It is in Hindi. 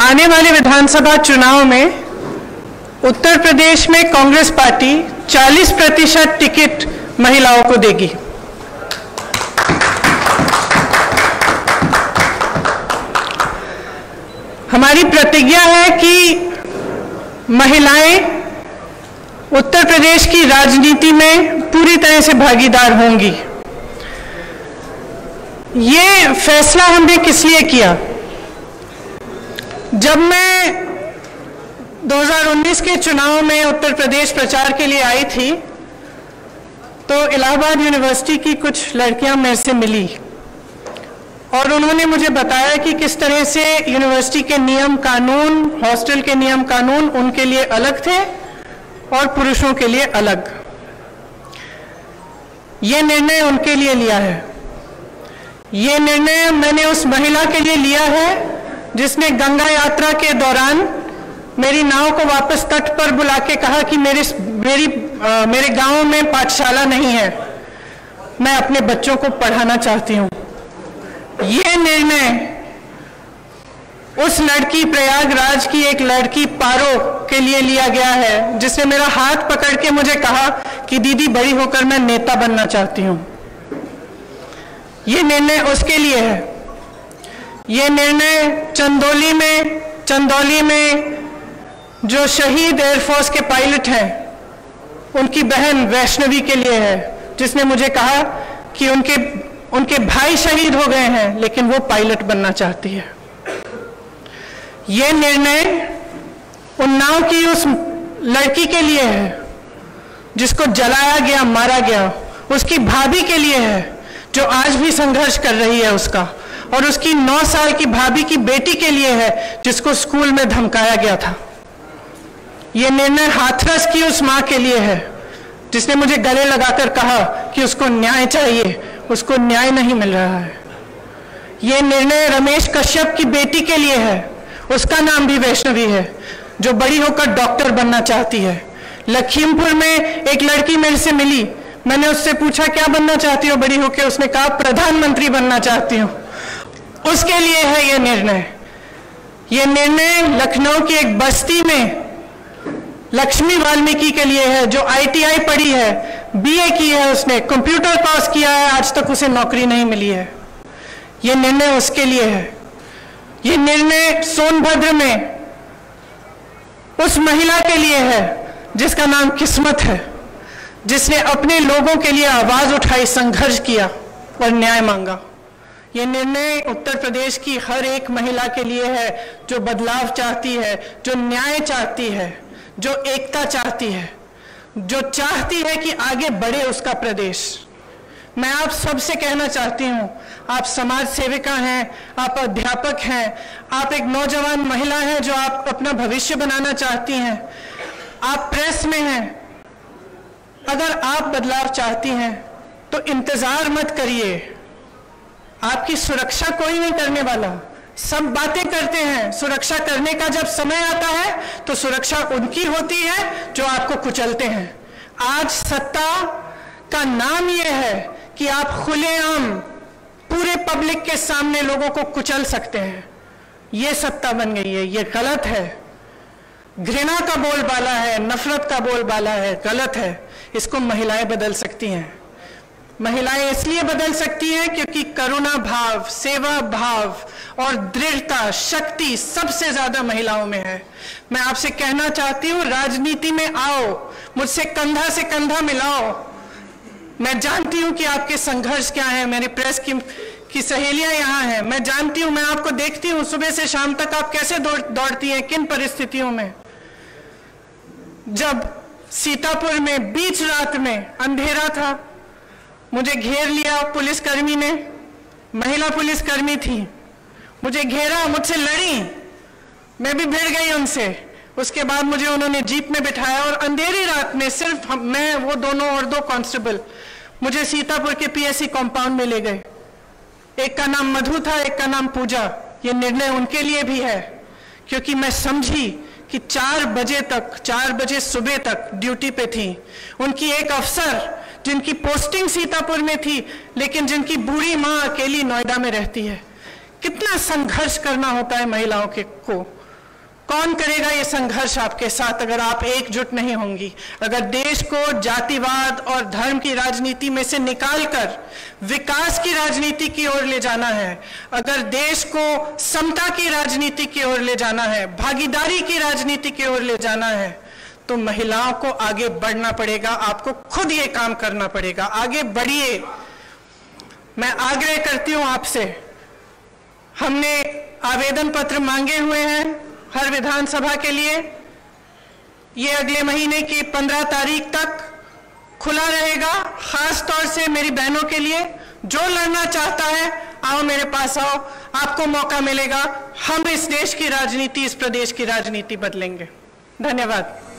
आने वाले विधानसभा चुनाव में उत्तर प्रदेश में कांग्रेस पार्टी 40% टिकट महिलाओं को देगी। हमारी प्रतिज्ञा है कि महिलाएं उत्तर प्रदेश की राजनीति में पूरी तरह से भागीदार होंगी। ये फैसला हमने किस लिए किया? जब मैं 2019 के चुनाव में उत्तर प्रदेश प्रचार के लिए आई थी तो इलाहाबाद यूनिवर्सिटी की कुछ लड़कियां मेरे से मिली और उन्होंने मुझे बताया कि किस तरह से यूनिवर्सिटी के नियम कानून, हॉस्टल के नियम कानून उनके लिए अलग थे और पुरुषों के लिए अलग। ये निर्णय उनके लिए लिया है। ये निर्णय मैंने उस महिला के लिए लिया है जिसने गंगा यात्रा के दौरान मेरी नाव को वापस तट पर बुला के कहा कि मेरे गांव में पाठशाला नहीं है, मैं अपने बच्चों को पढ़ाना चाहती हूं। ये निर्णय उस लड़की, प्रयागराज की एक लड़की पारो के लिए लिया गया है जिसने मेरा हाथ पकड़ के मुझे कहा कि दीदी बड़ी होकर मैं नेता बनना चाहती हूं। ये निर्णय उसके लिए है। ये निर्णय चंदौली में जो शहीद एयरफोर्स के पायलट हैं उनकी बहन वैष्णवी के लिए है, जिसने मुझे कहा कि उनके भाई शहीद हो गए हैं लेकिन वो पायलट बनना चाहती है। ये निर्णय उन्नाव की उस लड़की के लिए है जिसको जलाया गया, मारा गया, उसकी भाभी के लिए है जो आज भी संघर्ष कर रही है उसका, और उसकी 9 साल की भाभी की बेटी के लिए है जिसको स्कूल में धमकाया गया था। यह निर्णय हाथरस की उस मां के लिए है जिसने मुझे गले लगाकर कहा कि उसको न्याय चाहिए, उसको न्याय नहीं मिल रहा है। यह निर्णय रमेश कश्यप की बेटी के लिए है, उसका नाम भी वैष्णवी है, जो बड़ी होकर डॉक्टर बनना चाहती है। लखीमपुर में एक लड़की मेरे से मिली, मैंने उससे पूछा क्या बनना चाहती हो बड़ी होकर? उसने कहा प्रधानमंत्री बनना चाहती हूं। उसके लिए है यह निर्णय। यह निर्णय लखनऊ की एक बस्ती में लक्ष्मी वाल्मीकि के लिए है जो ITI पढ़ी है, BA की है, उसने कंप्यूटर पास किया है, आज तक उसे नौकरी नहीं मिली है। यह निर्णय उसके लिए है। यह निर्णय सोनभद्र में उस महिला के लिए है जिसका नाम किस्मत है, जिसने अपने लोगों के लिए आवाज उठाई, संघर्ष किया और न्याय मांगा। यह निर्णय उत्तर प्रदेश की हर एक महिला के लिए है जो बदलाव चाहती है, जो न्याय चाहती है, जो एकता चाहती है, जो चाहती है कि आगे बढ़े उसका प्रदेश। मैं आप सबसे कहना चाहती हूं, आप समाज सेविका हैं, आप अध्यापक हैं, आप एक नौजवान महिला हैं जो आप अपना भविष्य बनाना चाहती हैं, आप प्रेस में हैं। अगर आप बदलाव चाहती हैं तो इंतजार मत करिए। आपकी सुरक्षा कोई नहीं करने वाला। सब बातें करते हैं, सुरक्षा करने का जब समय आता है तो सुरक्षा उनकी होती है जो आपको कुचलते हैं। आज सत्ता का नाम यह है कि आप खुलेआम पूरे पब्लिक के सामने लोगों को कुचल सकते हैं। यह सत्ता बन गई है, यह गलत है। घृणा का बोलबाला है, नफरत का बोलबाला है, गलत है। इसको महिलाएं बदल सकती हैं। महिलाएं इसलिए बदल सकती हैं क्योंकि करुणा भाव, सेवा भाव और दृढ़ता, शक्ति सबसे ज्यादा महिलाओं में है। मैं आपसे कहना चाहती हूं, राजनीति में आओ, मुझसे कंधा से कंधा मिलाओ। मैं जानती हूं कि आपके संघर्ष क्या है। मेरी प्रेस की सहेलियां यहाँ हैं, मैं जानती हूं, मैं आपको देखती हूं सुबह से शाम तक आप कैसे दौड़ती हैं, किन परिस्थितियों में। जब सीतापुर में बीच रात में अंधेरा था, मुझे घेर लिया पुलिसकर्मी ने, महिला पुलिसकर्मी थी, मुझे घेरा, मुझसे लड़ी, मैं भी भिड़ गई उनसे। उसके बाद मुझे उन्होंने जीप में बिठाया और अंधेरी रात में सिर्फ मैं, वो दोनों और 2 कांस्टेबल मुझे सीतापुर के PSC कंपाउंड में ले गए। एक का नाम मधु था, एक का नाम पूजा। ये निर्णय उनके लिए भी है क्योंकि मैं समझी कि 4 बजे सुबह तक ड्यूटी पे थी। उनकी एक अफसर जिनकी पोस्टिंग सीतापुर में थी लेकिन जिनकी बूढ़ी माँ अकेली नोएडा में रहती है। कितना संघर्ष करना होता है महिलाओं को। कौन करेगा ये संघर्ष आपके साथ अगर आप एकजुट नहीं होंगी? अगर देश को जातिवाद और धर्म की राजनीति में से निकालकर विकास की राजनीति की ओर ले जाना है, अगर देश को समता की राजनीति की ओर ले जाना है, भागीदारी की राजनीति की ओर ले जाना है, तो महिलाओं को आगे बढ़ना पड़ेगा। आपको खुद ये काम करना पड़ेगा। आगे बढ़िए। मैं आग्रह करती हूं आपसे, हमने आवेदन पत्र मांगे हुए हैं हर विधानसभा के लिए। ये अगले महीने की 15 तारीख तक खुला रहेगा, खास तौर से मेरी बहनों के लिए। जो लड़ना चाहता है आओ, मेरे पास आओ, आपको मौका मिलेगा। हम इस देश की राजनीति, इस प्रदेश की राजनीति बदलेंगे। धन्यवाद।